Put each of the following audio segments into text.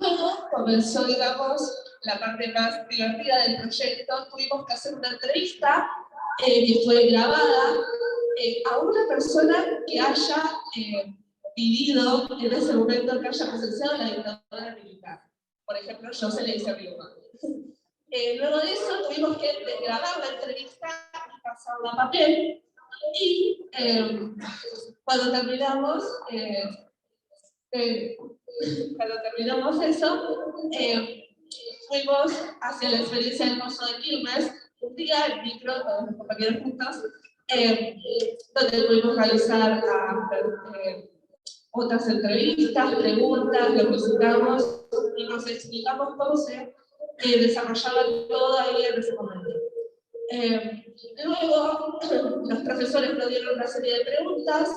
Luego comenzó, digamos, la parte más divertida del proyecto. Tuvimos que hacer una entrevista que fue grabada a una persona que haya vivido en ese momento, que haya presenciado la dictadura militar. Por ejemplo, yo se le hice a mi mamá. Luego de eso tuvimos que desgrabar la entrevista y pasarla a papel. Y cuando terminamos eso, fuimos hacia la experiencia del Mozo de Quilmes, un día en micro, todos los compañeros juntos, donde pudimos realizar otras entrevistas, preguntas, lo visitamos y nos explicamos cómo se desarrollaba todo ahí en ese momento. Luego, los profesores nos dieron una serie de preguntas,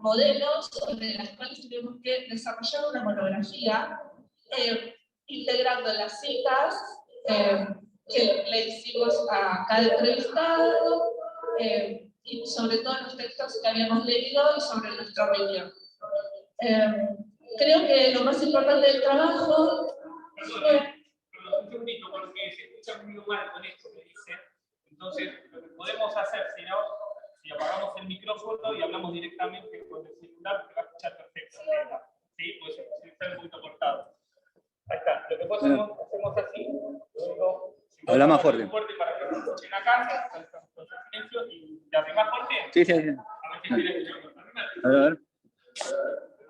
modelos, sobre las cuales tuvimos que desarrollar una monografía, integrando las citas que le hicimos a cada entrevistado, y sobre todo los textos que habíamos leído y sobre nuestra opinión. Creo que lo más importante del trabajo fue... Un segundito, porque se escucha muy mal con esto que dice. Entonces, lo que podemos hacer, si apagamos el micrófono y hablamos directamente con el celular, te va a escuchar perfecto. ¿Sí? Pues está un poquito cortado. Ahí está. Lo que hacemos así. Luego, habla más fuerte. Para que nos escuchen acá, con silencio, y ¿te hace más fuerte? Sí, sí, sí. A ver si quiere escuchar. A ver.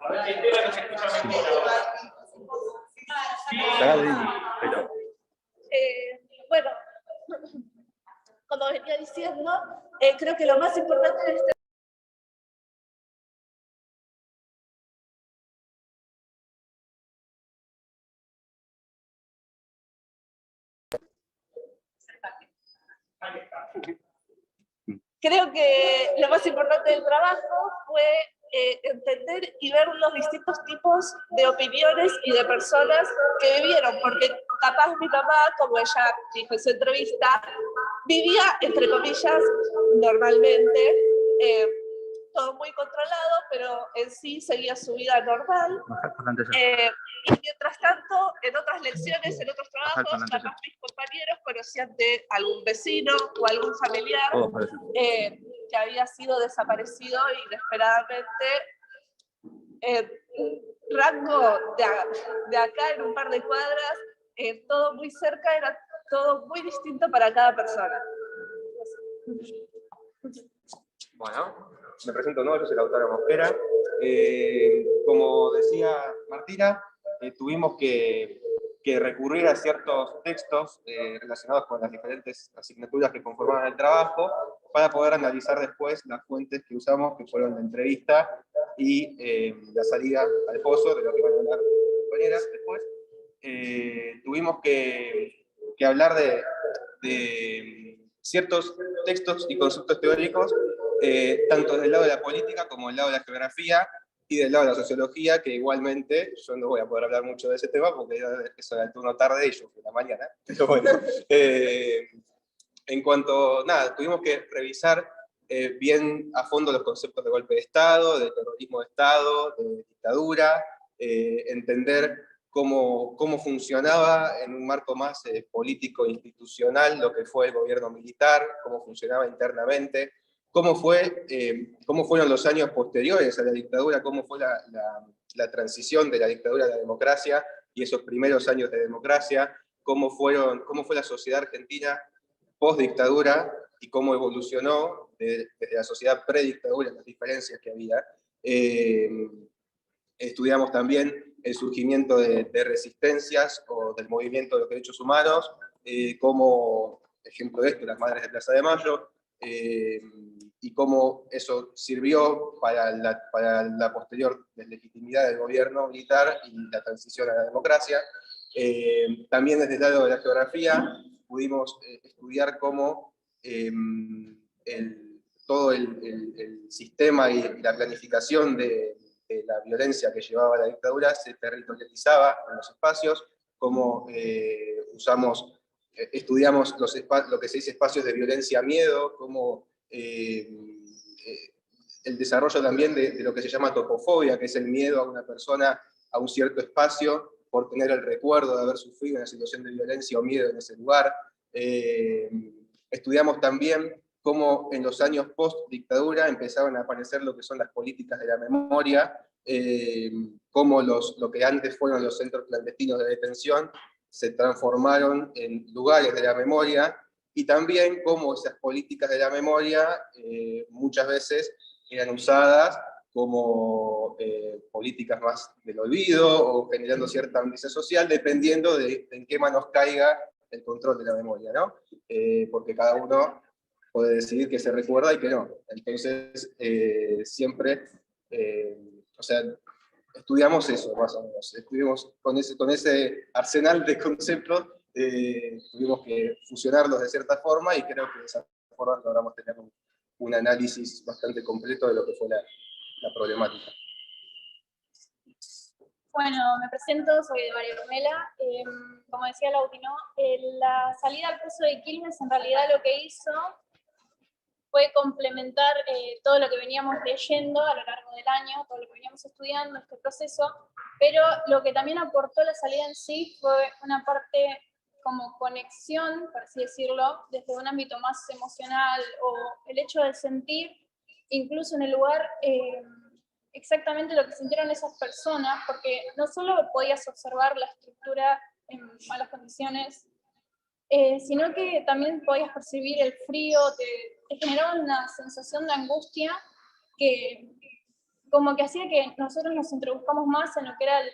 A ver si Estela nos escucha mejor ahora. Bueno, como venía diciendo, creo que lo más importante de este creo que lo más importante del trabajo fue entender y ver los distintos tipos de opiniones y de personas que vivieron, porque capaz mi mamá, como ella dijo en su entrevista, vivía, entre comillas, normalmente, todo muy controlado, pero en sí seguía su vida normal. Y mientras tanto, en otras lecciones, en otros trabajos, capaz mis compañeros conocían de algún vecino o algún familiar que había sido desaparecido inesperadamente en un rango de acá, en un par de cuadras, todo muy cerca, era todo muy distinto para cada persona. Bueno, me presento, yo soy Lautaro Mosquera. Como decía Martina, tuvimos que recurrir a ciertos textos relacionados con las diferentes asignaturas que conformaban el trabajo para poder analizar después las fuentes que usamos, que fueron la entrevista y la salida al pozo, de lo que van a hablar mis compañeras después. Tuvimos que hablar de ciertos textos y conceptos teóricos, tanto del lado de la política como del lado de la geografía y del lado de la sociología, que igualmente yo no voy a poder hablar mucho de ese tema porque eso era el turno tarde y yo fui la mañana, pero bueno. En cuanto, tuvimos que revisar bien a fondo los conceptos de golpe de Estado, de terrorismo de Estado, de dictadura, entender cómo funcionaba en un marco más político e institucional lo que fue el gobierno militar, cómo funcionaba internamente, cómo fueron los años posteriores a la dictadura, cómo fue la transición de la dictadura a la democracia y esos primeros años de democracia, cómo fue la sociedad argentina post-dictadura y cómo evolucionó desde la sociedad pre-dictadura, las diferencias que había. Estudiamos también el surgimiento de resistencias o del movimiento de los derechos humanos, como ejemplo de esto, las Madres de Plaza de Mayo, y cómo eso sirvió para la posterior deslegitimidad del gobierno militar y la transición a la democracia. También desde el lado de la geografía pudimos estudiar cómo todo el sistema y la planificación de la violencia que llevaba la dictadura se territorializaba en los espacios, cómo estudiamos lo que se dice espacios de violencia-miedo, cómo el desarrollo también de lo que se llama topofobia, que es el miedo a una persona a un cierto espacio, por tener el recuerdo de haber sufrido una situación de violencia o miedo en ese lugar. Estudiamos también cómo en los años post-dictadura empezaron a aparecer lo que son las políticas de la memoria, cómo lo que antes fueron los centros clandestinos de detención se transformaron en lugares de la memoria, y también cómo esas políticas de la memoria muchas veces eran usadas como políticas más del olvido, o generando cierta amnesia social, dependiendo de en qué manos caiga el control de la memoria, ¿no? Porque cada uno puede decidir que se recuerda y que no. Entonces, siempre, o sea, estudiamos eso, más o menos. Estuvimos con ese arsenal de conceptos, tuvimos que fusionarlos de cierta forma, y creo que de esa forma logramos tener un análisis bastante completo de lo que fue la problemática. Bueno, me presento, soy de María Ornella. Como decía Lauti, ¿no? La salida al pozo de Quilmes en realidad lo que hizo fue complementar todo lo que veníamos leyendo a lo largo del año, todo lo que veníamos estudiando, este proceso, pero lo que también aportó la salida en sí fue una parte como conexión, por así decirlo, desde un ámbito más emocional, o el hecho de sentir, incluso en el lugar, exactamente lo que sintieron esas personas, porque no solo podías observar la estructura en malas condiciones, sino que también podías percibir el frío, te generaba una sensación de angustia que como que hacía que nosotros nos introduzcamos más en lo que era el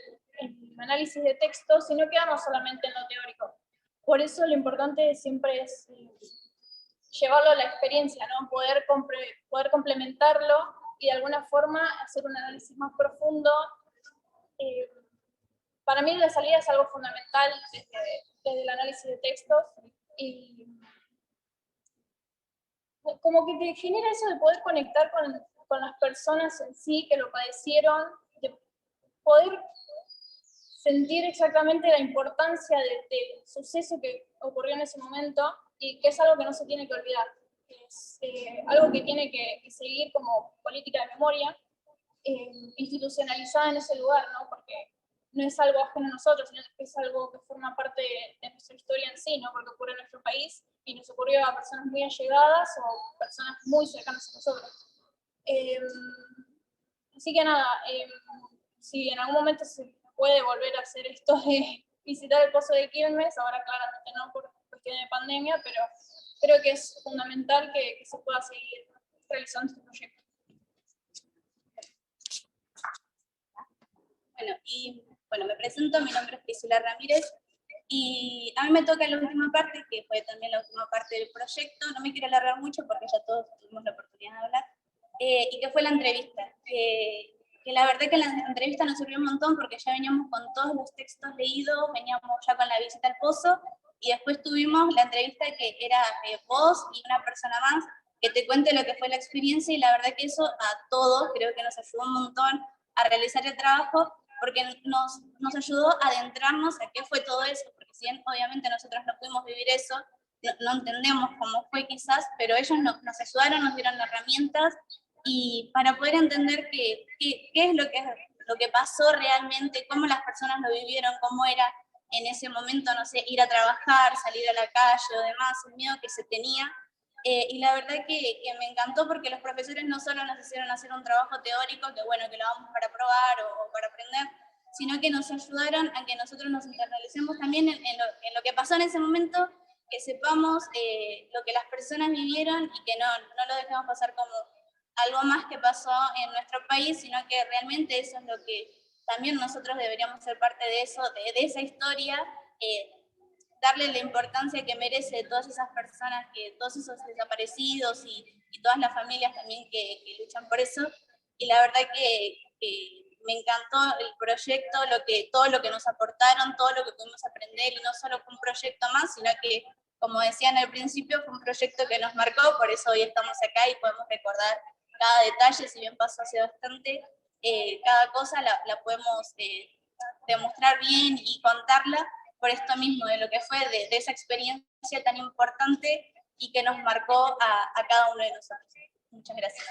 análisis de texto, y no quedamos solamente en lo teórico. Por eso lo importante siempre es llevarlo a la experiencia, ¿no? Poder complementarlo y de alguna forma hacer un análisis más profundo. Para mí la salida es algo fundamental desde el análisis de textos, y como que te genera eso de poder conectar con las personas en sí que lo padecieron, de poder sentir exactamente la importancia del suceso que ocurrió en ese momento, y que es algo que no se tiene que olvidar. Es algo que tiene que seguir como política de memoria, institucionalizada en ese lugar, ¿no? Porque no es algo ajeno a nosotros, sino que es algo que forma parte de nuestra historia en sí, ¿no? Porque ocurre en nuestro país y nos ocurrió a personas muy allegadas o personas muy cercanas a nosotros. Así que nada, si en algún momento se puede volver a hacer esto de visitar el pozo de Quilmes, ahora claramente no por cuestión de pandemia, pero creo que es fundamental que se pueda seguir realizando este proyecto. Bueno, me presento, mi nombre es Priscila Ramírez, y a mí me toca la última parte, que fue también la última parte del proyecto. No me quiero alargar mucho porque ya todos tuvimos la oportunidad de hablar, y que fue la entrevista. Que la verdad que la entrevista nos sirvió un montón, porque ya veníamos con todos los textos leídos, veníamos ya con la visita al pozo, y después tuvimos la entrevista que era vos y una persona más que te cuente lo que fue la experiencia, y la verdad que eso a todos creo que nos ayudó un montón a realizar el trabajo, porque nos ayudó a adentrarnos a qué fue todo eso, porque si bien obviamente nosotros no pudimos vivir eso, no entendemos cómo fue quizás, pero ellos nos ayudaron, nos dieron herramientas, y para poder entender qué es lo que pasó realmente, cómo las personas lo vivieron, cómo era en ese momento, no sé, ir a trabajar, salir a la calle o demás, el miedo que se tenía. Y la verdad que me encantó, porque los profesores no solo nos hicieron hacer un trabajo teórico, que bueno, que lo vamos para probar o para aprender, sino que nos ayudaron a que nosotros nos internalicemos también en lo que pasó en ese momento, que sepamos lo que las personas vivieron, y que no lo dejemos pasar como algo más que pasó en nuestro país, sino que realmente eso es lo que también nosotros deberíamos ser parte de eso, de esa historia, darle la importancia que merece todas esas personas, todos esos desaparecidos y todas las familias también que luchan por eso. Y la verdad que me encantó el proyecto, todo lo que nos aportaron, todo lo que pudimos aprender, y no solo fue un proyecto más, sino que, como decían al principio, fue un proyecto que nos marcó, por eso hoy estamos acá y podemos recordar cada detalle, si bien pasó hace bastante, cada cosa la podemos demostrar bien y contarla, por esto mismo, de lo que fue de esa experiencia tan importante y que nos marcó a cada uno de nosotros. Muchas gracias.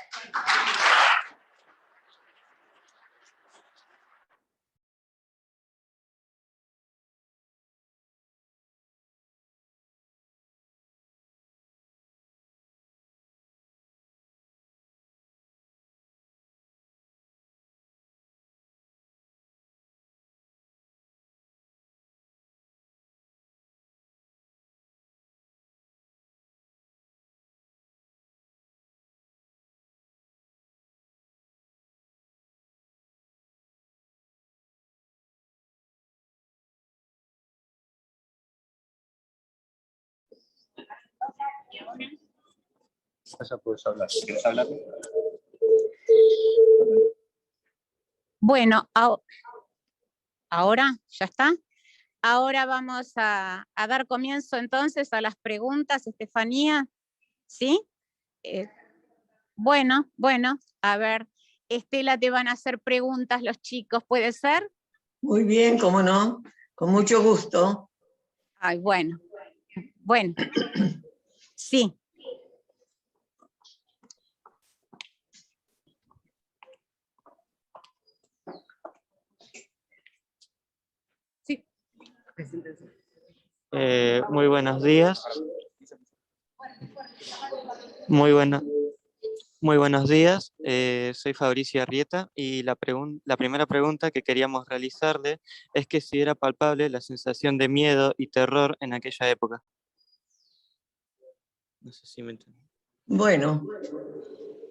Ya puedes hablar. ¿Quieres hablar? Bueno, ahora, ¿ya está? Ahora vamos a dar comienzo entonces a las preguntas, Estefanía, ¿sí? Bueno, a ver, Estela, te van a hacer preguntas los chicos, ¿puede ser? Muy bien, cómo no, con mucho gusto. Ay, bueno, sí. Sí. Muy buenos días. Muy buenos días. Soy Fabricio Arrieta y la primera pregunta que queríamos realizarle es que si era palpable la sensación de miedo y terror en aquella época. No sé si me entienden. Bueno,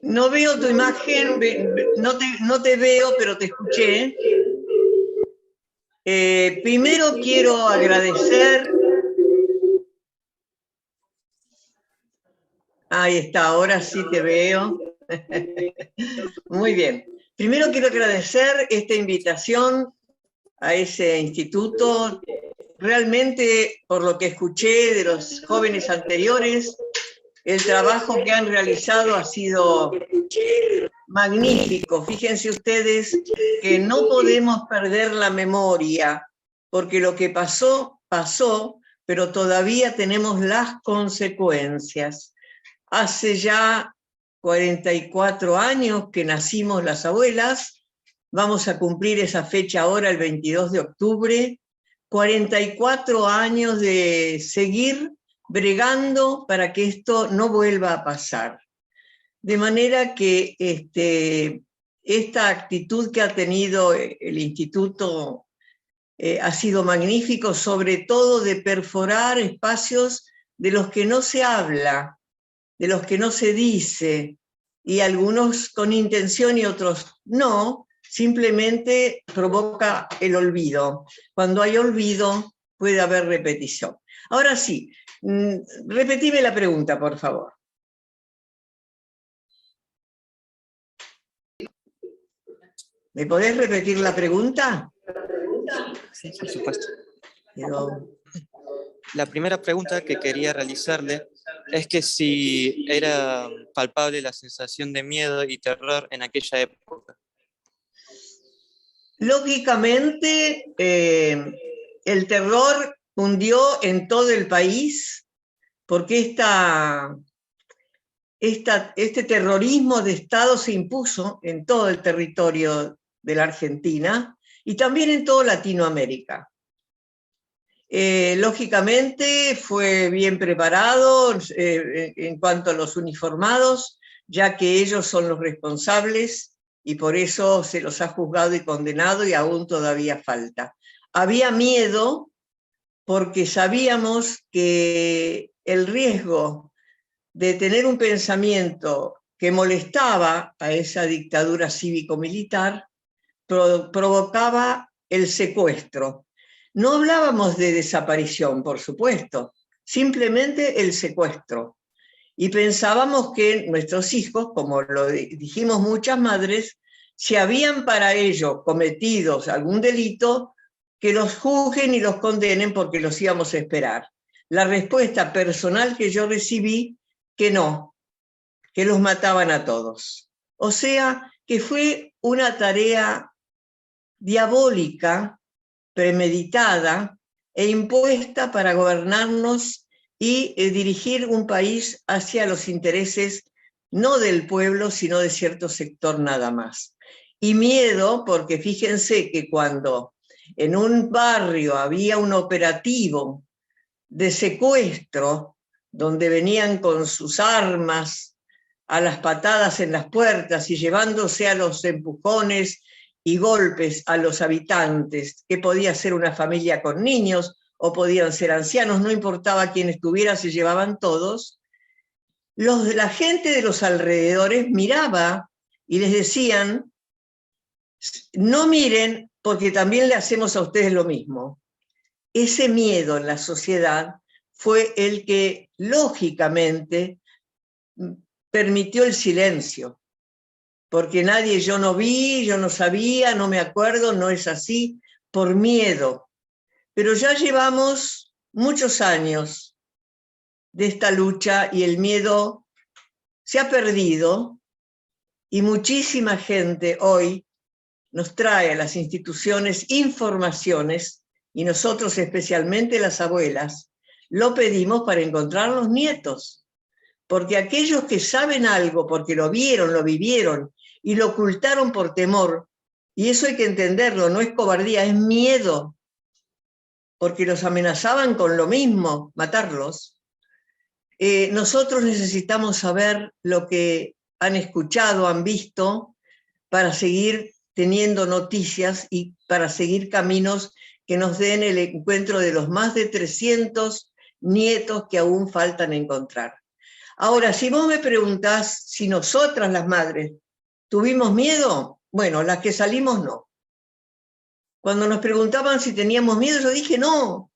no veo tu imagen, no te veo, pero te escuché. Primero quiero agradecer. Ahí está, ahora sí te veo. Muy bien. Primero quiero agradecer esta invitación a ese instituto. Realmente, por lo que escuché de los jóvenes anteriores, el trabajo que han realizado ha sido magnífico. Fíjense ustedes que no podemos perder la memoria, porque lo que pasó, pasó, pero todavía tenemos las consecuencias. Hace ya 44 años que nacimos las abuelas, vamos a cumplir esa fecha ahora el 22 de octubre, 44 años de seguir bregando para que esto no vuelva a pasar. De manera que esta actitud que ha tenido el instituto ha sido magnífico, sobre todo de perforar espacios de los que no se habla, de los que no se dice, y algunos con intención y otros no, simplemente provoca el olvido. Cuando hay olvido puede haber repetición. Ahora sí, repetime la pregunta, por favor. ¿Me podés repetir la pregunta? Sí, por supuesto. Pero... La primera pregunta que quería realizarle es que si era palpable la sensación de miedo y terror en aquella época. Lógicamente, el terror hundió en todo el país, porque este terrorismo de Estado se impuso en todo el territorio de la Argentina y también en toda Latinoamérica. Lógicamente fue bien preparado en cuanto a los uniformados, ya que ellos son los responsables y por eso se los ha juzgado y condenado y aún todavía falta. Había miedo porque sabíamos que el riesgo de tener un pensamiento que molestaba a esa dictadura cívico-militar provocaba el secuestro. No hablábamos de desaparición, por supuesto, simplemente el secuestro. Y pensábamos que nuestros hijos, como lo dijimos muchas madres, si habían para ello cometido algún delito, que los juzguen y los condenen porque los íbamos a esperar. La respuesta personal que yo recibí, que no, que los mataban a todos. O sea, que fue una tarea diabólica, premeditada e impuesta para gobernarnos y dirigir un país hacia los intereses no del pueblo, sino de cierto sector nada más. Y miedo, porque fíjense que cuando en un barrio había un operativo de secuestro, donde venían con sus armas a las patadas en las puertas y llevándose a los empujones y golpes a los habitantes, que podía ser una familia con niños o podían ser ancianos, no importaba quién estuviera, se llevaban todos, la gente de los alrededores miraba y les decían, no miren porque también le hacemos a ustedes lo mismo. Ese miedo en la sociedad fue el que, lógicamente, permitió el silencio. Porque nadie, yo no vi, yo no sabía, no me acuerdo, no es así, por miedo. Pero ya llevamos muchos años de esta lucha y el miedo se ha perdido y muchísima gente hoy nos trae a las instituciones informaciones y nosotros, especialmente las abuelas, lo pedimos para encontrar los nietos. Porque aquellos que saben algo, porque lo vieron, lo vivieron y lo ocultaron por temor, y eso hay que entenderlo, no es cobardía, es miedo, porque los amenazaban con lo mismo, matarlos. Nosotros necesitamos saber lo que han escuchado, han visto, para seguir teniendo noticias y para seguir caminos que nos den el encuentro de los más de 300 nietos que aún faltan encontrar. Ahora, si vos me preguntás si nosotras las madres tuvimos miedo, bueno, las que salimos no. Cuando nos preguntaban si teníamos miedo, yo dije no.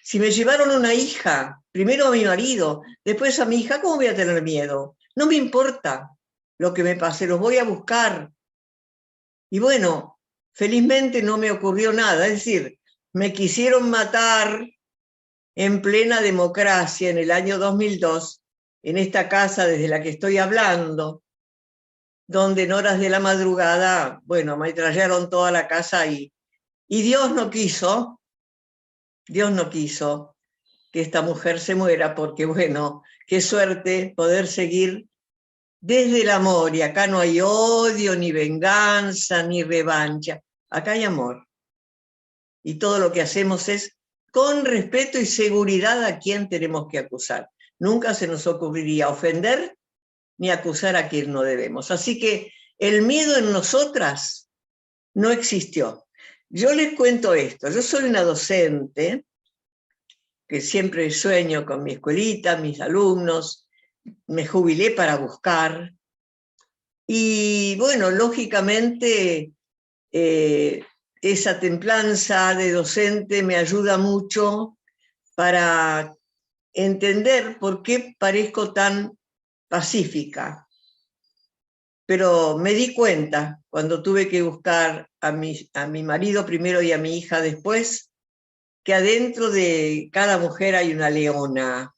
Si me llevaron una hija, primero a mi marido, después a mi hija, ¿cómo voy a tener miedo? No me importa lo que me pase, los voy a buscar. Y bueno, felizmente no me ocurrió nada, es decir, me quisieron matar en plena democracia en el año 2002, en esta casa desde la que estoy hablando, donde en horas de la madrugada, bueno, ametrallaron toda la casa y Dios no quiso que esta mujer se muera, porque bueno, qué suerte poder seguir desde el amor, y acá no hay odio, ni venganza, ni revancha, acá hay amor. Y todo lo que hacemos es con respeto y seguridad a quien tenemos que acusar. Nunca se nos ocurriría ofender ni acusar a quien no debemos. Así que el miedo en nosotras no existió. Yo les cuento esto, yo soy una docente que siempre sueño con mi escuelita, mis alumnos, me jubilé para buscar, y bueno, lógicamente esa templanza de docente me ayuda mucho para entender por qué parezco tan pacífica. Pero me di cuenta, cuando tuve que buscar a mi marido primero y a mi hija después, que adentro de cada mujer hay una leona.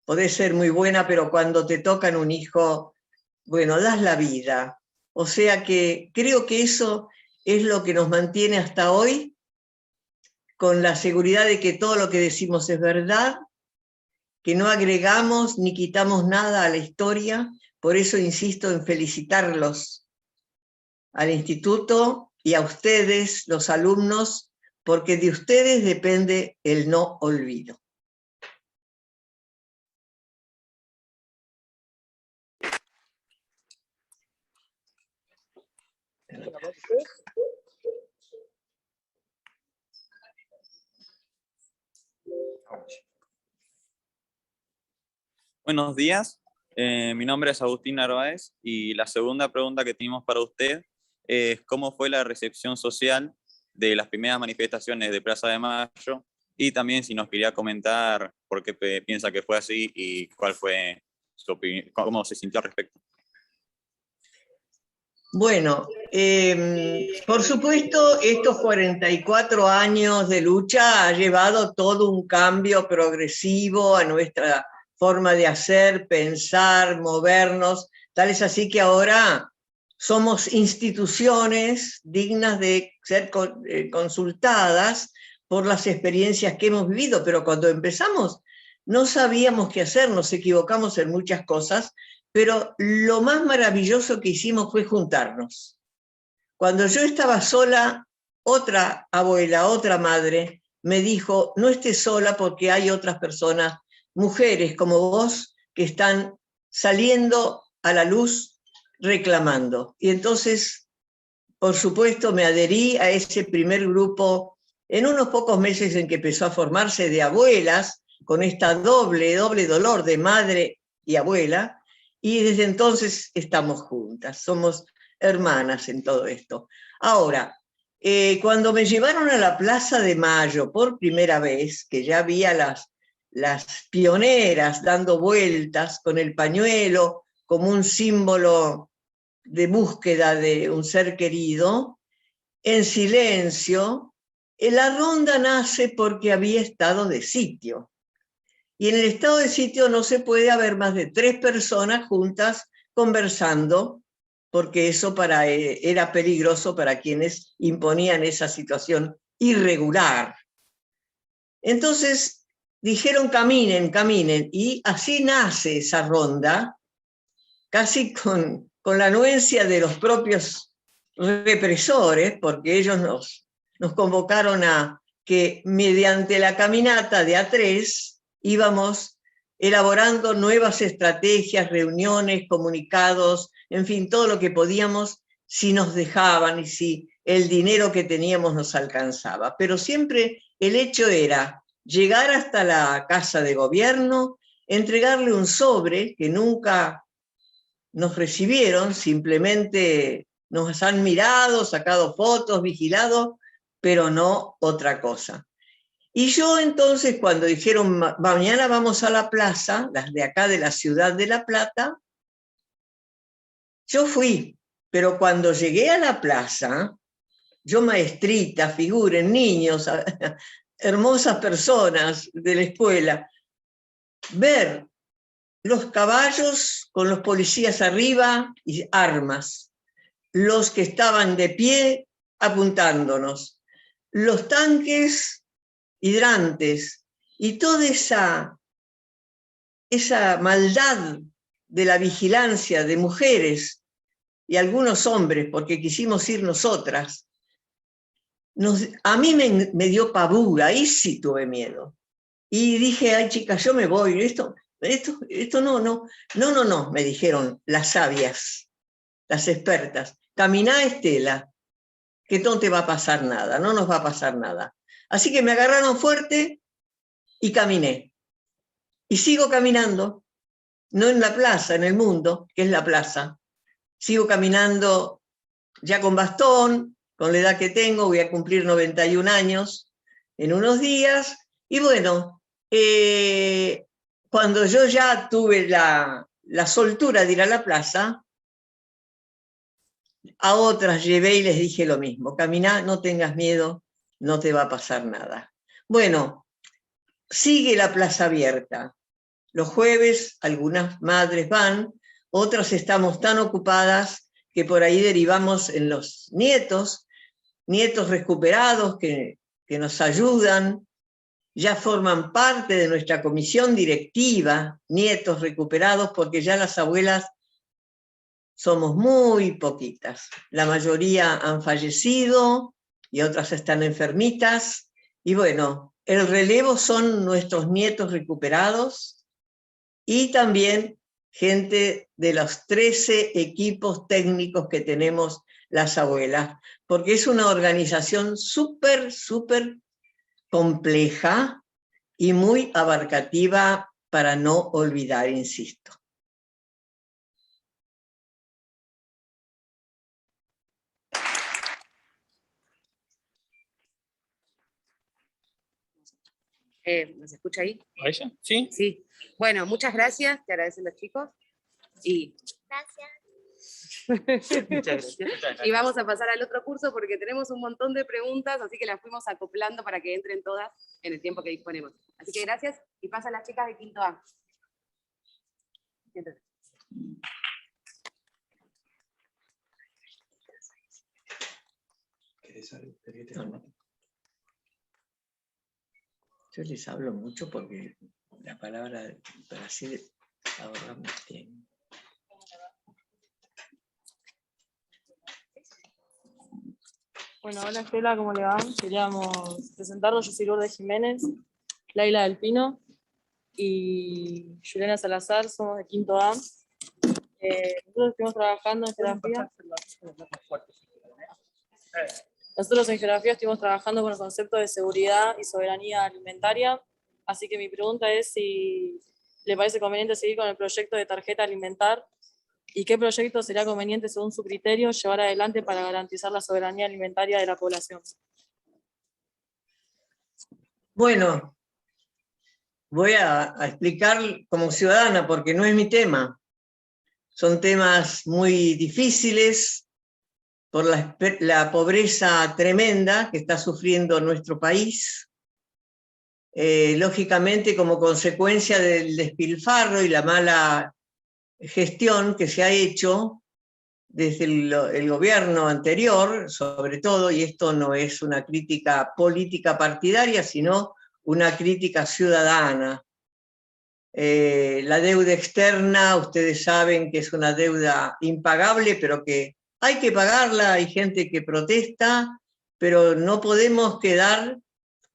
Podés ser muy buena, pero cuando te tocan un hijo, bueno, das la vida. O sea que creo que eso es lo que nos mantiene hasta hoy, con la seguridad de que todo lo que decimos es verdad, que no agregamos ni quitamos nada a la historia. Por eso insisto en felicitarlos al instituto y a ustedes, los alumnos, porque de ustedes depende el no olvido. Buenos días, mi nombre es Agustín Narváez y la segunda pregunta que tenemos para usted es ¿cómo fue la recepción social de las primeras manifestaciones de Plaza de Mayo? Y también si nos quería comentar por qué piensa que fue así y cuál fue su opinión, cómo se sintió al respecto. Bueno, por supuesto, estos 44 años de lucha ha llevado todo un cambio progresivo a nuestra forma de hacer, pensar, movernos, tal es así que ahora somos instituciones dignas de ser consultadas por las experiencias que hemos vivido, pero cuando empezamos no sabíamos qué hacer, nos equivocamos en muchas cosas, pero lo más maravilloso que hicimos fue juntarnos. Cuando yo estaba sola, otra abuela, otra madre, me dijo, no estés sola porque hay otras personas, mujeres como vos, que están saliendo a la luz reclamando. Y entonces, por supuesto, me adherí a ese primer grupo en unos pocos meses en que empezó a formarse de abuelas, con esta doble dolor de madre y abuela, y desde entonces estamos juntas, somos hermanas en todo esto. Ahora, Cuando me llevaron a la Plaza de Mayo por primera vez, que ya había las pioneras dando vueltas con el pañuelo como un símbolo de búsqueda de un ser querido, en silencio, la ronda nace porque había estado de sitio. Y en el estado de sitio no se puede haber más de 3 personas juntas conversando, porque eso era peligroso para quienes imponían esa situación irregular. Entonces dijeron caminen, caminen, y así nace esa ronda, casi con la anuencia de los propios represores, porque ellos nos convocaron a que mediante la caminata de A3 íbamos elaborando nuevas estrategias, reuniones, comunicados, en fin, todo lo que podíamos, si nos dejaban y si el dinero que teníamos nos alcanzaba. Pero siempre el hecho era llegar hasta la Casa de Gobierno, entregarle un sobre que nunca nos recibieron, simplemente nos han mirado, sacado fotos, vigilado, pero no otra cosa. Y yo entonces, cuando dijeron, mañana vamos a la plaza, las de acá de la ciudad de La Plata, yo fui, pero cuando llegué a la plaza, yo maestrita, figuren, niños, hermosas personas de la escuela, ver los caballos con los policías arriba y armas, los que estaban de pie apuntándonos, los tanques hidrantes y toda esa maldad de la vigilancia de mujeres y algunos hombres, porque quisimos ir nosotras, a mí me dio pavura, ahí sí tuve miedo. Y dije, ay chicas, yo me voy, esto no, me dijeron las sabias, las expertas. Caminá, Estela, que no te va a pasar nada, no nos va a pasar nada. Así que me agarraron fuerte y caminé. Y sigo caminando, no en la plaza, en el mundo, que es la plaza. Sigo caminando ya con bastón, con la edad que tengo, voy a cumplir 91 años en unos días. Y bueno, cuando yo ya tuve la soltura de ir a la plaza, a otras llevé y les dije lo mismo, caminá, no tengas miedo, no te va a pasar nada. Bueno, sigue la plaza abierta. Los jueves algunas madres van, otras estamos tan ocupadas que por ahí derivamos en los nietos recuperados que nos ayudan, ya forman parte de nuestra comisión directiva, nietos recuperados, porque ya las abuelas somos muy poquitas. La mayoría han fallecido y otras están enfermitas. Y bueno, el relevo son nuestros nietos recuperados y también gente de los 13 equipos técnicos que tenemos las abuelas, porque es una organización súper compleja y muy abarcativa para no olvidar, insisto. ¿Nos escucha ahí? ¿A ella? ¿Sí? Sí. Bueno, muchas gracias, te agradecen los chicos. Y... Muchas gracias. Y vamos a pasar al otro curso porque tenemos un montón de preguntas, así que las fuimos acoplando para que entren todas en el tiempo que disponemos. Así que gracias y pasan las chicas de quinto A. Siéntate. Yo les hablo mucho porque la palabra para así ahorramos tiempo. Bueno, hola Estela, ¿cómo le va? Queríamos presentarnos, yo soy Lourdes Jiménez, Laila del Pino y Juliana Salazar, somos de quinto A. Nosotros estuvimos trabajando en geografía. Nosotros en geografía estuvimos trabajando con el concepto de seguridad y soberanía alimentaria, así que mi pregunta es si le parece conveniente seguir con el proyecto de tarjeta alimentar ¿Y qué proyecto sería conveniente, según su criterio, llevar adelante para garantizar la soberanía alimentaria de la población? Bueno, voy a explicar como ciudadana, porque no es mi tema. Son temas muy difíciles por la pobreza tremenda que está sufriendo nuestro país. Lógicamente, como consecuencia del despilfarro y la mala gestión que se ha hecho desde el gobierno anterior, sobre todo, y esto no es una crítica política partidaria, sino una crítica ciudadana. La deuda externa, ustedes saben que es una deuda impagable, pero que hay que pagarla, hay gente que protesta, pero no podemos quedar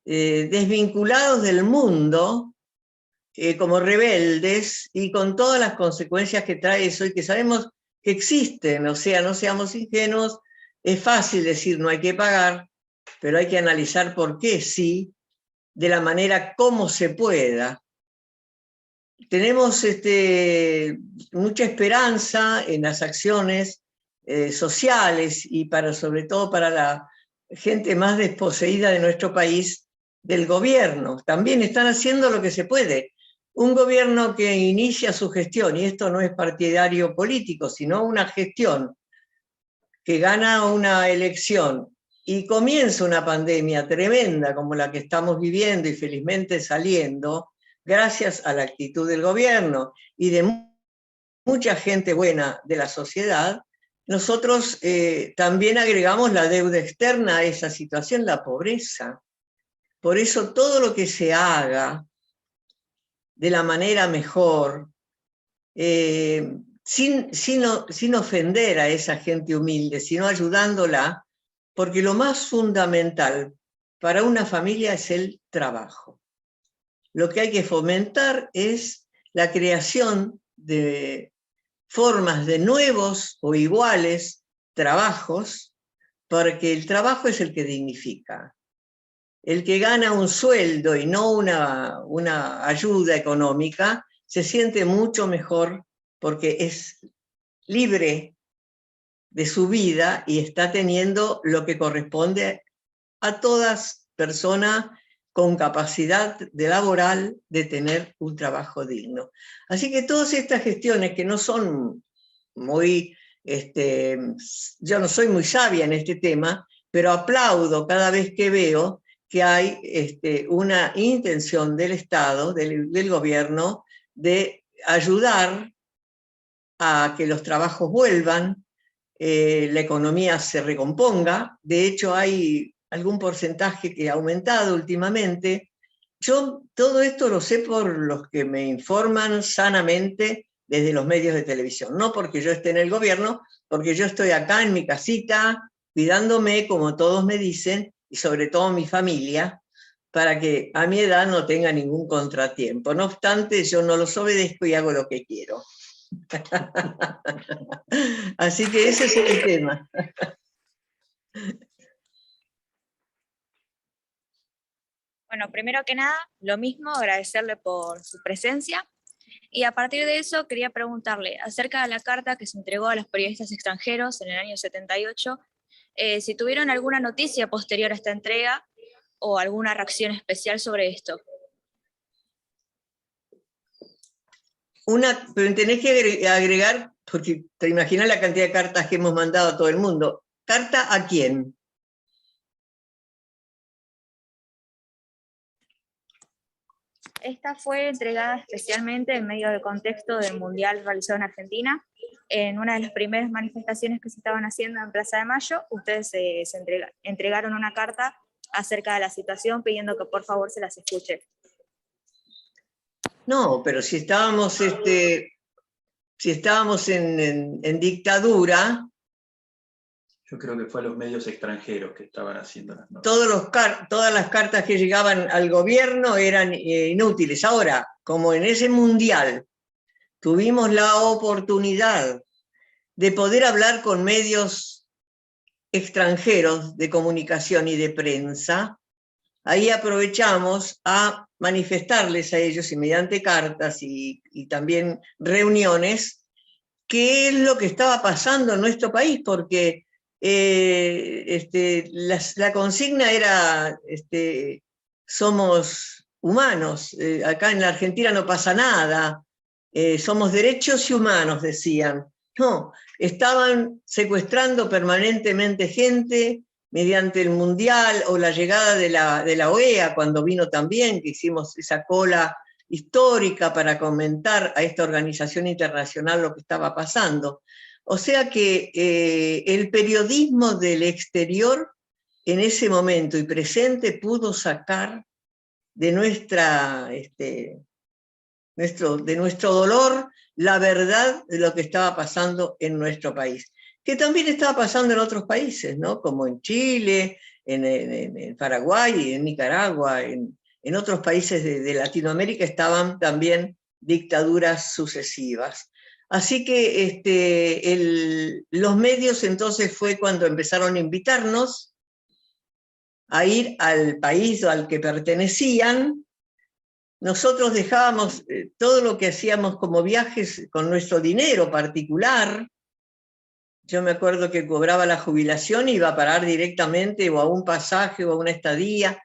desvinculados del mundo como rebeldes y con todas las consecuencias que trae eso y que sabemos que existen, o sea, no seamos ingenuos, es fácil decir no hay que pagar, pero hay que analizar por qué sí, de la manera como se pueda. Tenemos mucha esperanza en las acciones sociales y sobre todo para la gente más desposeída de nuestro país, del gobierno. También están haciendo lo que se puede. Un gobierno que inicia su gestión, y esto no es partidario político, sino una gestión, que gana una elección y comienza una pandemia tremenda como la que estamos viviendo y felizmente saliendo, gracias a la actitud del gobierno y de mucha gente buena de la sociedad, nosotros también agregamos la deuda externa a esa situación, la pobreza. Por eso todo lo que se haga de la manera mejor, sin ofender a esa gente humilde, sino ayudándola, porque lo más fundamental para una familia es el trabajo. Lo que hay que fomentar es la creación de formas de nuevos o iguales trabajos, porque el trabajo es el que dignifica. El que gana un sueldo y no una ayuda económica se siente mucho mejor porque es libre de su vida y está teniendo lo que corresponde a todas personas con capacidad laboral de tener un trabajo digno. Así que todas estas gestiones que no son muy, yo no soy muy sabia en este tema, pero aplaudo cada vez que veo que hay una intención del Estado, del gobierno, de ayudar a que los trabajos vuelvan, la economía se recomponga. De hecho, hay algún porcentaje que ha aumentado últimamente. Yo todo esto lo sé por los que me informan sanamente desde los medios de televisión, no porque yo esté en el gobierno, porque yo estoy acá en mi casita, cuidándome, como todos me dicen, y sobre todo mi familia, para que a mi edad no tenga ningún contratiempo. No obstante, yo no los obedezco y hago lo que quiero. Así que ese es el tema. Bueno, primero que nada, lo mismo, agradecerle por su presencia. Y a partir de eso quería preguntarle acerca de la carta que se entregó a los periodistas extranjeros en el año 78, si tuvieron alguna noticia posterior a esta entrega o alguna reacción especial sobre esto. Pero tenés que agregar, porque te imaginas la cantidad de cartas que hemos mandado a todo el mundo. ¿Carta a quién? Esta fue entregada especialmente en medio del contexto del Mundial realizado en Argentina. En una de las primeras manifestaciones que se estaban haciendo en Plaza de Mayo, ustedes entregaron una carta acerca de la situación pidiendo que por favor se las escuche. No, pero si estábamos, en dictadura... Yo creo que fue a los medios extranjeros que estaban haciendo las notas. Todas las cartas que llegaban al gobierno eran inútiles. Ahora, como en ese mundial tuvimos la oportunidad de poder hablar con medios extranjeros de comunicación y de prensa, ahí aprovechamos a manifestarles a ellos, y mediante cartas y también reuniones, qué es lo que estaba pasando en nuestro país, porque la consigna era somos humanos, acá en la Argentina no pasa nada, somos derechos y humanos, decían. No, estaban secuestrando permanentemente gente mediante el Mundial o la llegada de la OEA, cuando vino también, que hicimos esa cola histórica para comentar a esta organización internacional lo que estaba pasando. O sea que el periodismo del exterior en ese momento y presente pudo sacar de nuestro dolor la verdad de lo que estaba pasando en nuestro país, que también estaba pasando en otros países, ¿no? Como en Chile, en Paraguay, en Nicaragua, en otros países de Latinoamérica estaban también dictaduras sucesivas. Así que los medios entonces fue cuando empezaron a invitarnos a ir al país al que pertenecían. Nosotros dejábamos todo lo que hacíamos como viajes con nuestro dinero particular. Yo me acuerdo que cobraba la jubilación y iba a parar directamente o a un pasaje o a una estadía.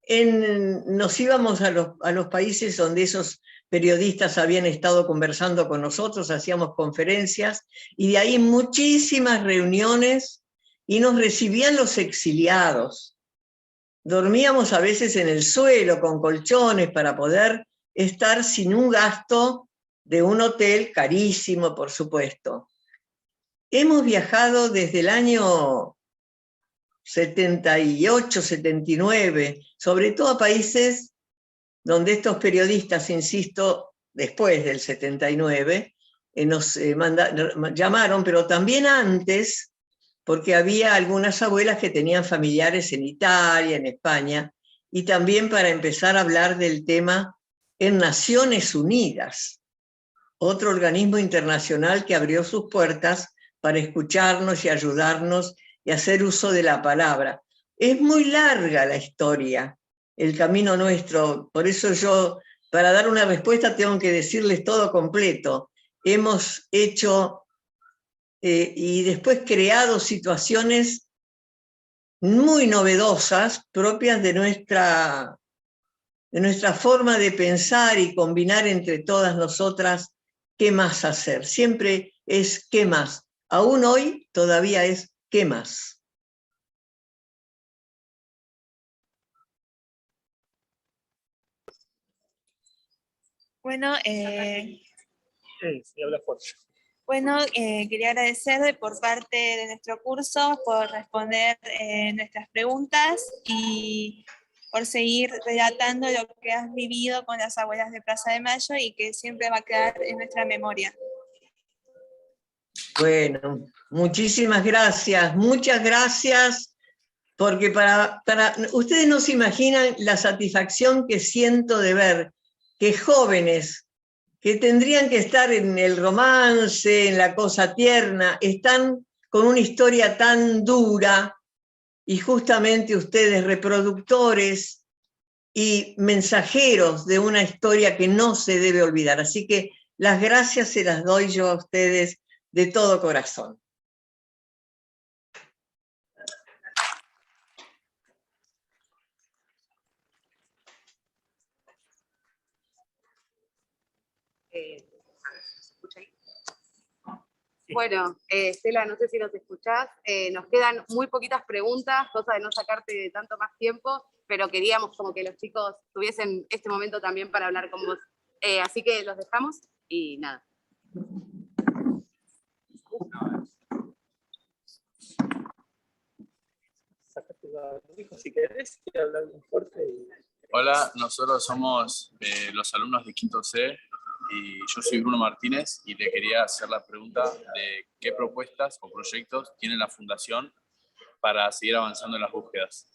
Nos íbamos a los países donde esos periodistas habían estado conversando con nosotros, hacíamos conferencias, y de ahí muchísimas reuniones, y nos recibían los exiliados. Dormíamos a veces en el suelo con colchones para poder estar sin un gasto de un hotel carísimo, por supuesto. Hemos viajado desde el año 78, 79, sobre todo a países donde estos periodistas, insisto, después del 79, nos llamaron, pero también antes, porque había algunas abuelas que tenían familiares en Italia, en España, y también para empezar a hablar del tema en Naciones Unidas, otro organismo internacional que abrió sus puertas para escucharnos y ayudarnos y hacer uso de la palabra. Es muy larga la historia, el camino nuestro, por eso yo, para dar una respuesta, tengo que decirles todo completo. Hemos hecho y después creado situaciones muy novedosas, propias de nuestra forma de pensar y combinar entre todas nosotras qué más hacer. Siempre es qué más. Aún hoy todavía es qué más. Bueno, Sí, habla fuerte. bueno, quería agradecer por parte de nuestro curso por responder nuestras preguntas y por seguir relatando lo que has vivido con las abuelas de Plaza de Mayo y que siempre va a quedar en nuestra memoria. Bueno, muchísimas gracias, muchas gracias, porque ustedes no se imaginan la satisfacción que siento de ver que jóvenes que tendrían que estar en el romance, en la cosa tierna, están con una historia tan dura, y justamente ustedes, reproductores y mensajeros de una historia que no se debe olvidar. Así que las gracias se las doy yo a ustedes de todo corazón. Bueno, Estela, no sé si nos escuchás. Nos quedan muy poquitas preguntas, cosa de no sacarte tanto más tiempo, pero queríamos como que los chicos tuviesen este momento también para hablar con vos. Así que los dejamos y nada. Si querés, hablar muy fuerte. Hola, nosotros somos los alumnos de Quinto C y yo soy Bruno Martínez y le quería hacer la pregunta de qué propuestas o proyectos tiene la Fundación para seguir avanzando en las búsquedas.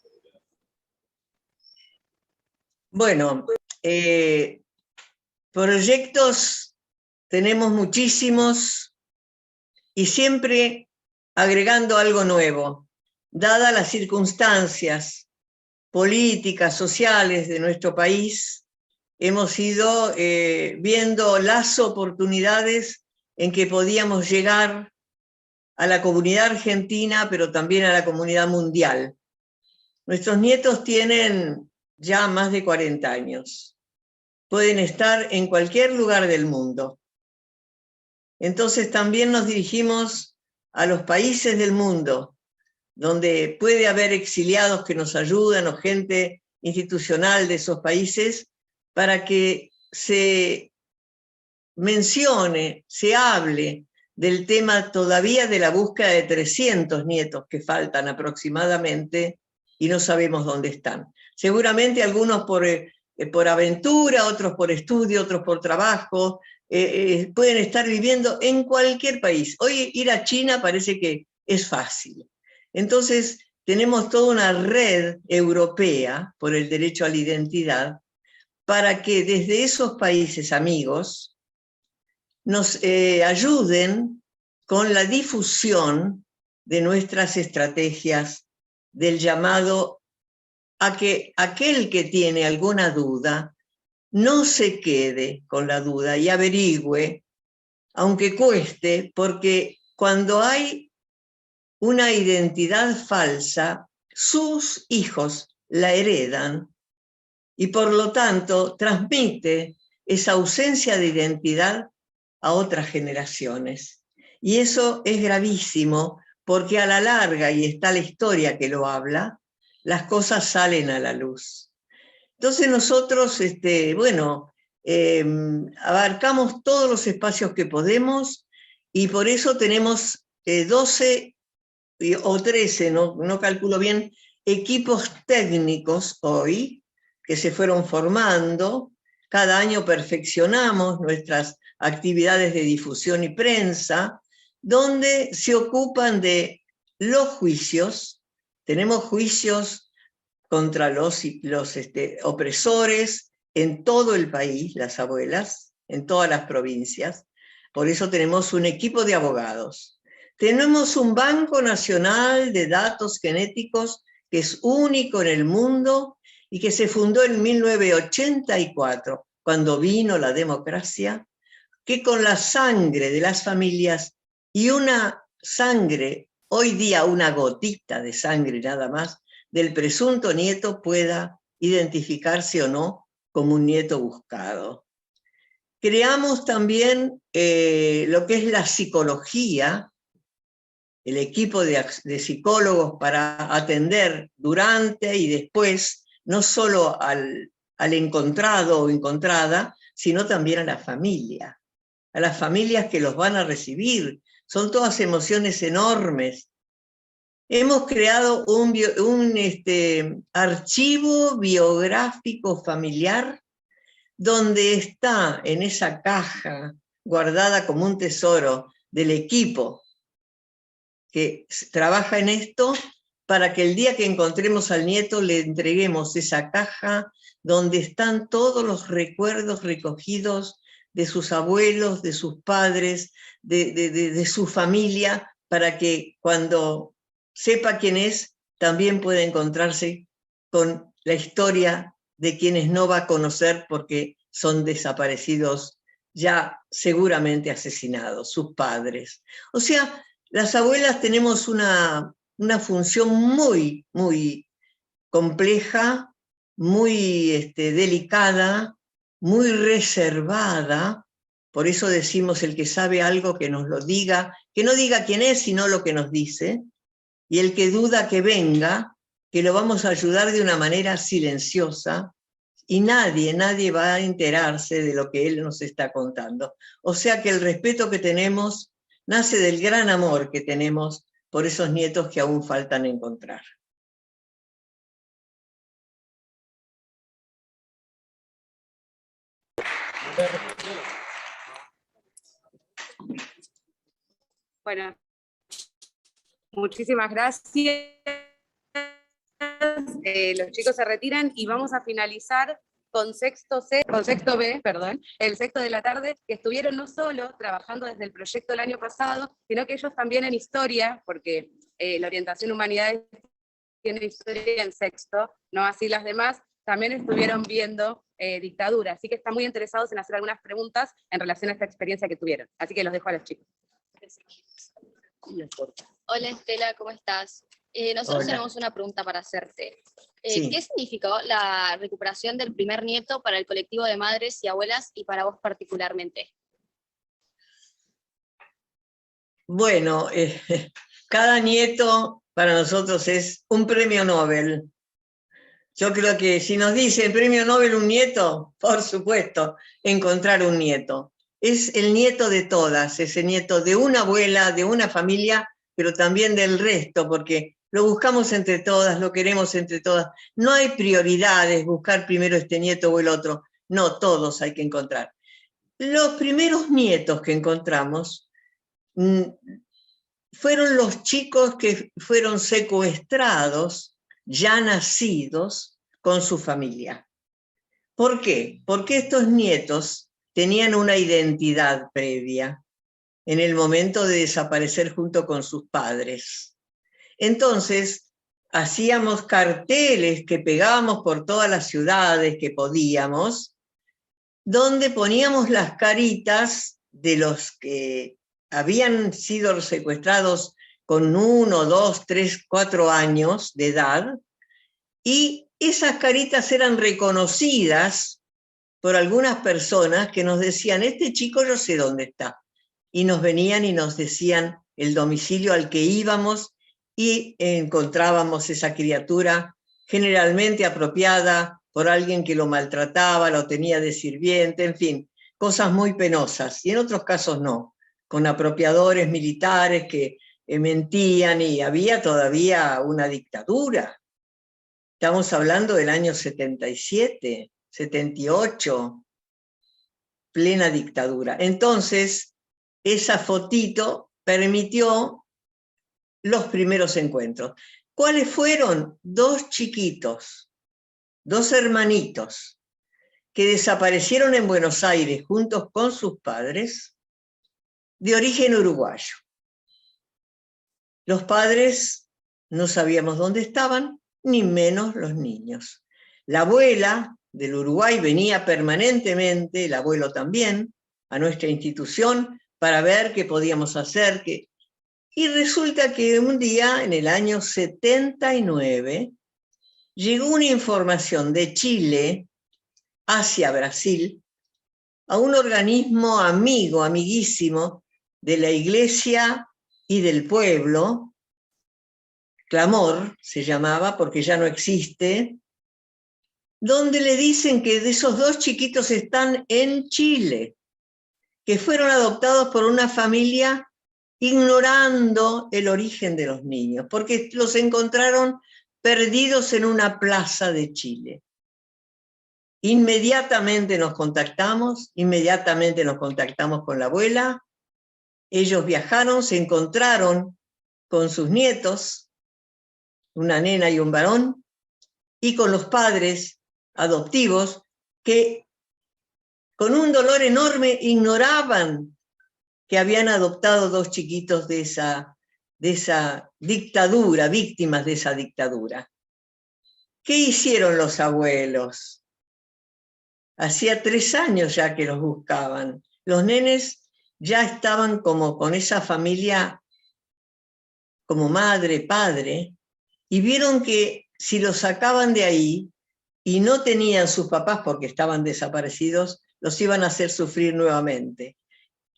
Bueno, proyectos tenemos muchísimos y siempre agregando algo nuevo, dadas las circunstancias políticas, sociales de nuestro país. Hemos ido viendo las oportunidades en que podíamos llegar a la comunidad argentina, pero también a la comunidad mundial. Nuestros nietos tienen ya más de 40 años. Pueden estar en cualquier lugar del mundo. Entonces también nos dirigimos a los países del mundo, donde puede haber exiliados que nos ayudan o gente institucional de esos países, para que se mencione, se hable del tema todavía de la búsqueda de 300 nietos que faltan aproximadamente y no sabemos dónde están. Seguramente algunos por aventura, otros por estudio, otros por trabajo, pueden estar viviendo en cualquier país. Hoy ir a China parece que es fácil. Entonces tenemos toda una red europea por el derecho a la identidad para que desde esos países amigos nos ayuden con la difusión de nuestras estrategias del llamado a que aquel que tiene alguna duda no se quede con la duda y averigüe, aunque cueste, porque cuando hay una identidad falsa, sus hijos la heredan y por lo tanto transmite esa ausencia de identidad a otras generaciones. Y eso es gravísimo porque a la larga, y está la historia que lo habla, las cosas salen a la luz. Entonces nosotros, abarcamos todos los espacios que podemos y por eso tenemos 12 o 13, no calculo bien, equipos técnicos hoy que se fueron formando. Cada año perfeccionamos nuestras actividades de difusión y prensa, donde se ocupan de los juicios. Tenemos juicios contra los opresores en todo el país, las abuelas, en todas las provincias. Por eso tenemos un equipo de abogados. Tenemos un Banco Nacional de Datos Genéticos que es único en el mundo y que se fundó en 1984, cuando vino la democracia, que con la sangre de las familias y una sangre, hoy día una gotita de sangre nada más, del presunto nieto pueda identificarse o no como un nieto buscado. Creamos también lo que es la psicología, el equipo de psicólogos para atender durante y después, no solo al encontrado o encontrada, sino también a la familia, a las familias que los van a recibir. Son todas emociones enormes. Hemos creado un archivo biográfico familiar donde está en esa caja guardada como un tesoro del equipo que trabaja en esto, para que el día que encontremos al nieto le entreguemos esa caja donde están todos los recuerdos recogidos de sus abuelos, de sus padres, de su familia, para que cuando sepa quién es, también pueda encontrarse con la historia de quienes no va a conocer porque son desaparecidos, ya seguramente asesinados, sus padres. O sea, las abuelas tenemos una función muy, muy compleja, muy delicada, muy reservada. Por eso decimos el que sabe algo que nos lo diga, que no diga quién es, sino lo que nos dice, y el que duda que venga, que lo vamos a ayudar de una manera silenciosa, y nadie va a enterarse de lo que él nos está contando. O sea que el respeto que tenemos nace del gran amor que tenemos por esos nietos que aún faltan encontrar. Bueno, muchísimas gracias. Los chicos se retiran y vamos a finalizar con sexto B, el sexto de la tarde, que estuvieron no solo trabajando desde el proyecto el año pasado, sino que ellos también en historia, porque la orientación humanidades tiene historia en sexto, no así las demás, también estuvieron viendo dictadura, así que están muy interesados en hacer algunas preguntas en relación a esta experiencia que tuvieron. Así que los dejo a los chicos. Hola Estela, ¿cómo estás? Nosotros Hola. tenemos una pregunta para hacerte. Sí. ¿Qué significó la recuperación del primer nieto para el colectivo de madres y abuelas y para vos particularmente? Bueno, cada nieto para nosotros es un premio Nobel. Yo creo que si nos dicen premio Nobel un nieto, por supuesto, encontrar un nieto. Es el nieto de todas, es el nieto de una abuela, de una familia, pero también del resto, porque lo buscamos entre todas, lo queremos entre todas. No hay prioridades, buscar primero este nieto o el otro. No, todos hay que encontrar. Los primeros nietos que encontramos fueron los chicos que fueron secuestrados, ya nacidos, con su familia. ¿Por qué? Porque estos nietos tenían una identidad previa en el momento de desaparecer junto con sus padres. Entonces, hacíamos carteles que pegábamos por todas las ciudades que podíamos, donde poníamos las caritas de los que habían sido secuestrados con 1, 2, 3, 4 años de edad, y esas caritas eran reconocidas por algunas personas que nos decían, este chico yo sé dónde está, y nos venían y nos decían el domicilio al que íbamos, y encontrábamos esa criatura generalmente apropiada por alguien que lo maltrataba, lo tenía de sirviente, en fin, cosas muy penosas, y en otros casos no, con apropiadores militares que mentían, y había todavía una dictadura. Estamos hablando del año 77, 78, plena dictadura. Entonces, esa fotito permitió los primeros encuentros. ¿Cuáles fueron? 2 chiquitos, 2 hermanitos, que desaparecieron en Buenos Aires juntos con sus padres, de origen uruguayo. Los padres no sabíamos dónde estaban, ni menos los niños. La abuela del Uruguay venía permanentemente, el abuelo también, a nuestra institución para ver qué podíamos hacer. Y resulta que un día, en el año 79, llegó una información de Chile hacia Brasil a un organismo amigo, amiguísimo, de la Iglesia y del pueblo, Clamor se llamaba, porque ya no existe, donde le dicen que de esos 2 chiquitos están en Chile, que fueron adoptados por una familia ignorando el origen de los niños, porque los encontraron perdidos en una plaza de Chile. Inmediatamente nos contactamos con la abuela, ellos viajaron, se encontraron con sus nietos, una nena y un varón, y con los padres adoptivos que con un dolor enorme ignoraban que habían adoptado 2 chiquitos de esa dictadura, víctimas de esa dictadura. ¿Qué hicieron los abuelos? Hacía 3 años ya que los buscaban. Los nenes ya estaban como con esa familia, como madre, padre, y vieron que si los sacaban de ahí y no tenían sus papás porque estaban desaparecidos, los iban a hacer sufrir nuevamente.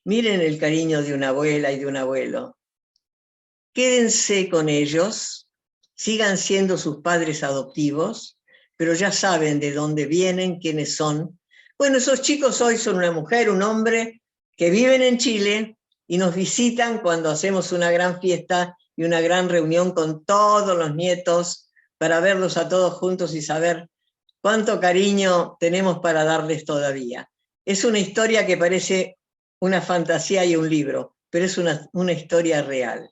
Miren el cariño de una abuela y de un abuelo. Quédense con ellos, sigan siendo sus padres adoptivos, pero ya saben de dónde vienen, quiénes son. Bueno, esos chicos hoy son una mujer, un hombre, que viven en Chile y nos visitan cuando hacemos una gran fiesta y una gran reunión con todos los nietos para verlos a todos juntos y saber cuánto cariño tenemos para darles todavía. Es una historia que parece una fantasía y un libro, pero es una historia real.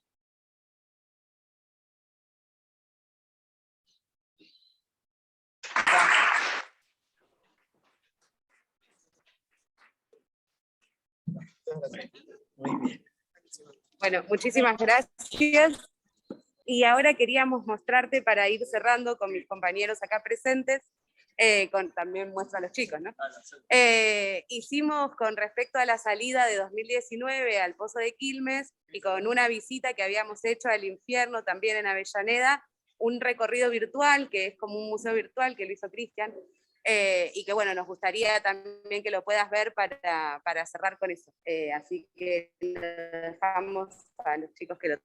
Muy bien. Bueno, muchísimas gracias. Y ahora queríamos mostrarte, para ir cerrando con mis compañeros acá presentes, también muestra a los chicos, ¿no? Hicimos con respecto a la salida de 2019 al Pozo de Quilmes y con una visita que habíamos hecho al infierno también en Avellaneda, un recorrido virtual, que es como un museo virtual que lo hizo Cristian, y que bueno, nos gustaría también que lo puedas ver para cerrar con eso. Así que lo dejamos a los chicos que lo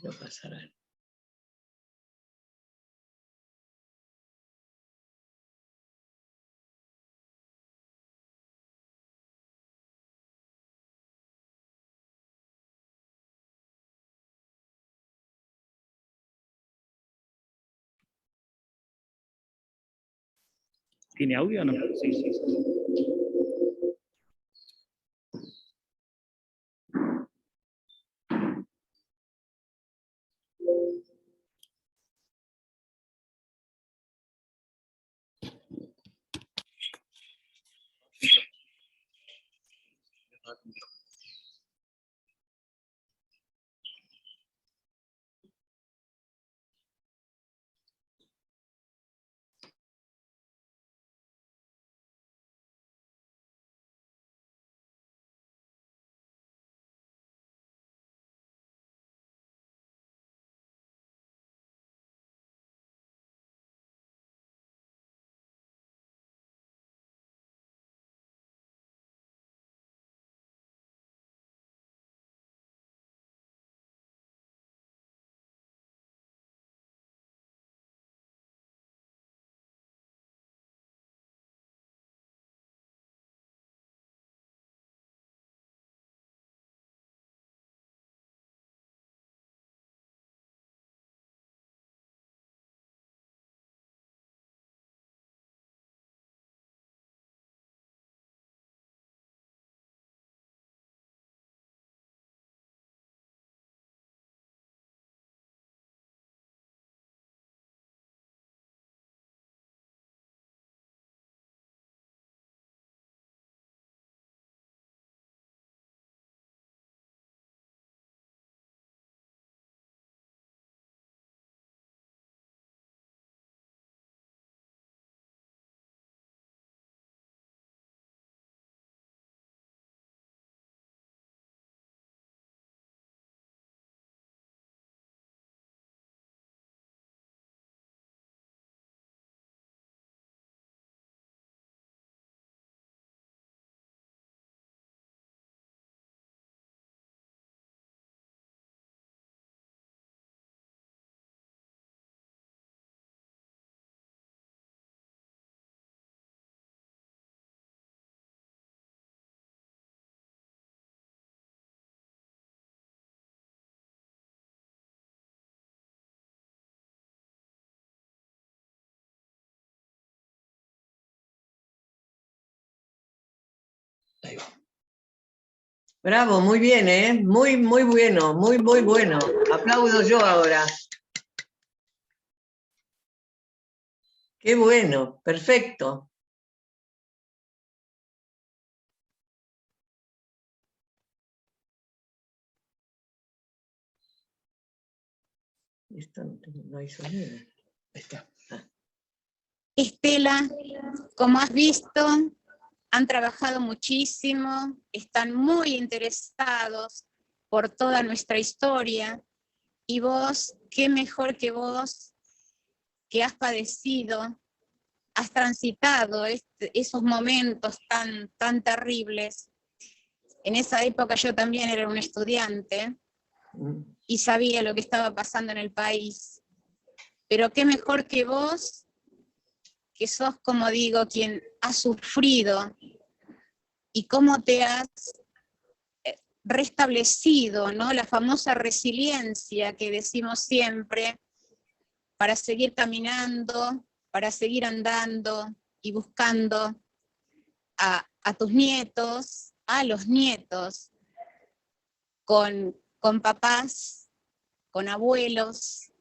No pasará. ¿Tiene audio o no? Sí, sí, sí. Ahí va. Bravo, muy bien, ¿eh? Muy, muy bueno, muy, muy bueno. Aplaudo yo ahora. Qué bueno, perfecto. Esto no hay sonido. Ahí está. Estela, como has visto, han trabajado muchísimo, están muy interesados por toda nuestra historia, y vos, qué mejor que vos, que has padecido, has transitado esos momentos tan terribles. En esa época yo también era un estudiante y sabía lo que estaba pasando en el país, pero qué mejor que vos, que sos, como digo, quien ha sufrido y cómo te has restablecido, ¿no? La famosa resiliencia que decimos siempre, para seguir caminando, para seguir andando y buscando a tus nietos, a los nietos, con papás, con abuelos,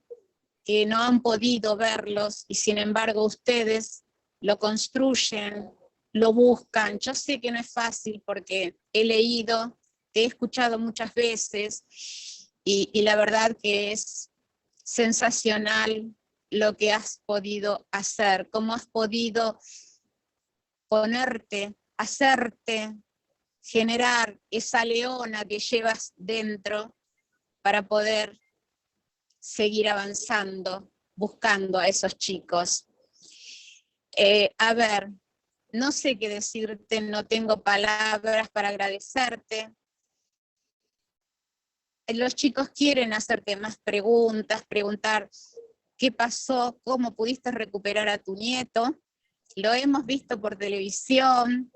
que no han podido verlos y sin embargo ustedes lo construyen, lo buscan. Yo sé que no es fácil porque he leído, te he escuchado muchas veces y la verdad que es sensacional lo que has podido hacer, cómo has podido ponerte, hacerte, generar esa leona que llevas dentro para poder seguir avanzando, buscando a esos chicos. A ver, no sé qué decirte, no tengo palabras para agradecerte. Los chicos quieren hacerte más preguntas, preguntar qué pasó, cómo pudiste recuperar a tu nieto. Lo hemos visto por televisión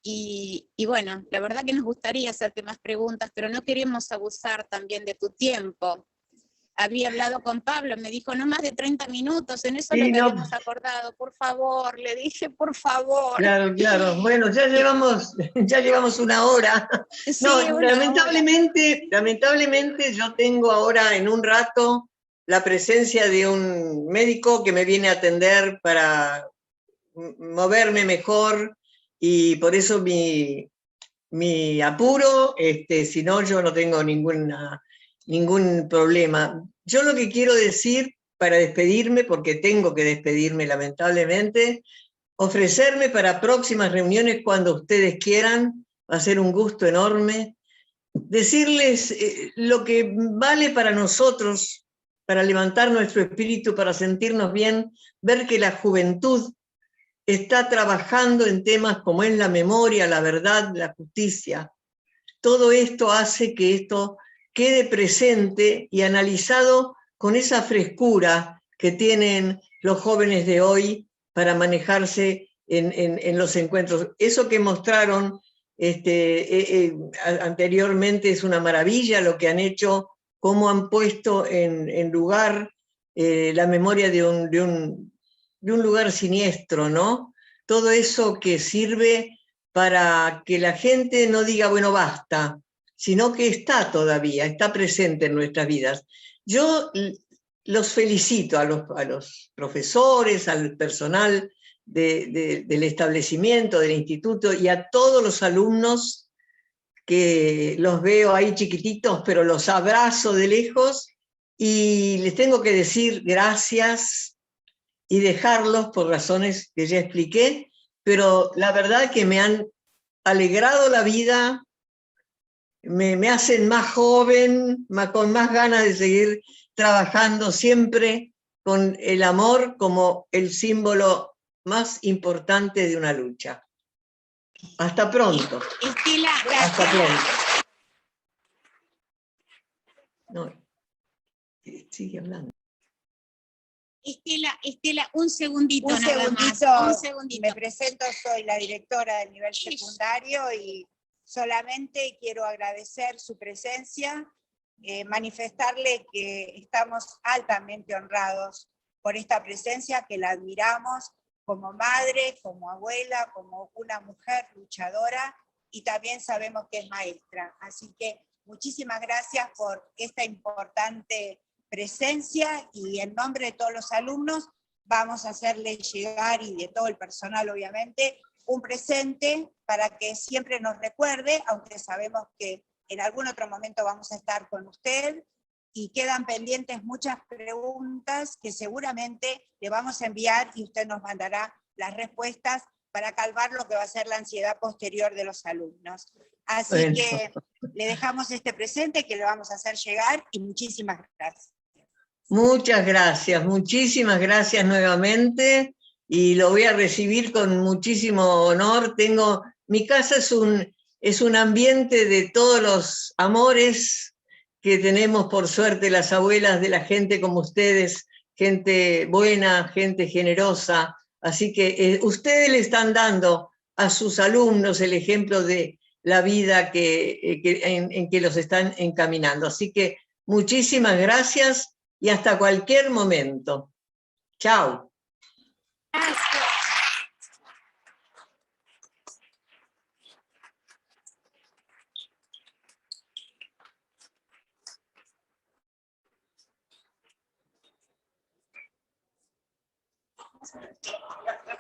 y bueno, la verdad que nos gustaría hacerte más preguntas, pero no queremos abusar también de tu tiempo. Había hablado con Pablo, me dijo no más de 30 minutos, en eso Sí, lo que no. habíamos acordado, por favor, le dije por favor. Claro, claro. Bueno, ya llevamos una hora. Sí, No, una lamentablemente yo tengo ahora en un rato la presencia de un médico que me viene a atender para moverme mejor y por eso mi apuro, si no yo no tengo ningún problema. Yo lo que quiero decir para despedirme, porque tengo que despedirme lamentablemente, ofrecerme para próximas reuniones cuando ustedes quieran, va a ser un gusto enorme, decirles lo que vale para nosotros, para levantar nuestro espíritu, para sentirnos bien, ver que la juventud está trabajando en temas como es la memoria, la verdad, la justicia. Todo esto hace que esto quede presente y analizado con esa frescura que tienen los jóvenes de hoy para manejarse en los encuentros. Eso que mostraron anteriormente es una maravilla, lo que han hecho, cómo han puesto en lugar la memoria de un lugar siniestro, ¿no? Todo eso que sirve para que la gente no diga, bueno, basta, sino que está todavía, está presente en nuestras vidas. Yo los felicito a los profesores, al personal del establecimiento, del instituto, y a todos los alumnos que los veo ahí chiquititos, pero los abrazo de lejos, y les tengo que decir gracias y dejarlos por razones que ya expliqué, pero la verdad que me han alegrado la vida, me hacen más joven, con más ganas de seguir trabajando, siempre con el amor como el símbolo más importante de una lucha. Hasta pronto. Estela, hasta pronto. No, sigue hablando. Estela, un segundito Un nada segundito, más. Un segundito. me presento, soy la directora del nivel secundario y solamente quiero agradecer su presencia, manifestarle que estamos altamente honrados por esta presencia, que la admiramos como madre, como abuela, como una mujer luchadora, y también sabemos que es maestra. Así que muchísimas gracias por esta importante presencia, y en nombre de todos los alumnos vamos a hacerle llegar, y de todo el personal obviamente, un presente para que siempre nos recuerde, aunque sabemos que en algún otro momento vamos a estar con usted, y quedan pendientes muchas preguntas que seguramente le vamos a enviar y usted nos mandará las respuestas para calmar lo que va a ser la ansiedad posterior de los alumnos. Así Bueno. que le dejamos este presente que le vamos a hacer llegar, y muchísimas gracias. Muchas gracias, muchísimas gracias nuevamente, y lo voy a recibir con muchísimo honor. Mi casa es un ambiente de todos los amores que tenemos, por suerte, las abuelas de la gente como ustedes, gente buena, gente generosa, así que ustedes le están dando a sus alumnos el ejemplo de la vida en que los están encaminando. Así que muchísimas gracias y hasta cualquier momento. Chao. Gracias.